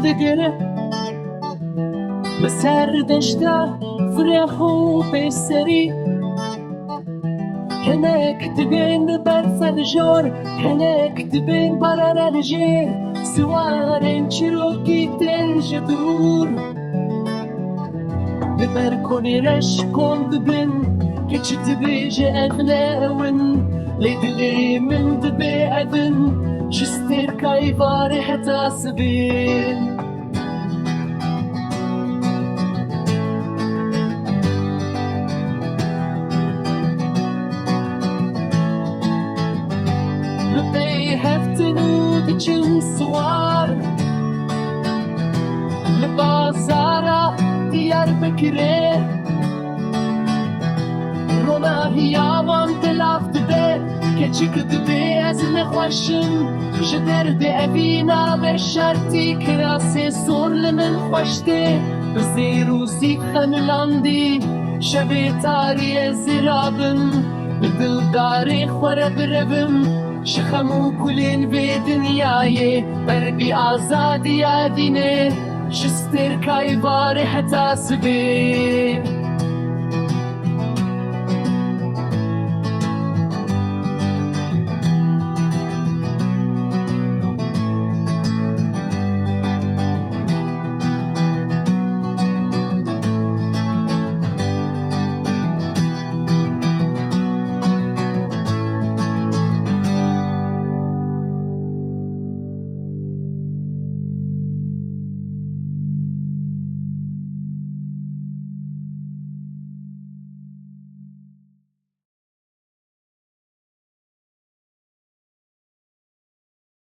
دگره بسر دشتا فرحو بسری هناك تبين برفن جور هناك تبين برر الجير سوارن چروکی تنجدور ببر کنی رش کن ببن که چی تبیجه اغلاون لیدلی من دبی عدن شستر کای باری حتا سبین چون سوار لبازارا دیار بکره رونا هیاوان تلافت به که چی کدبه از نخوشم جدر ده ابینا به شرطی کراسی سور لمن خوشته بزی روزی خنلاندی شبی تاری زرابم بدل داری خوره بربم شخمو كلين في دنياي بربي آزادي يا ديني شستر كاي باري حتى سبي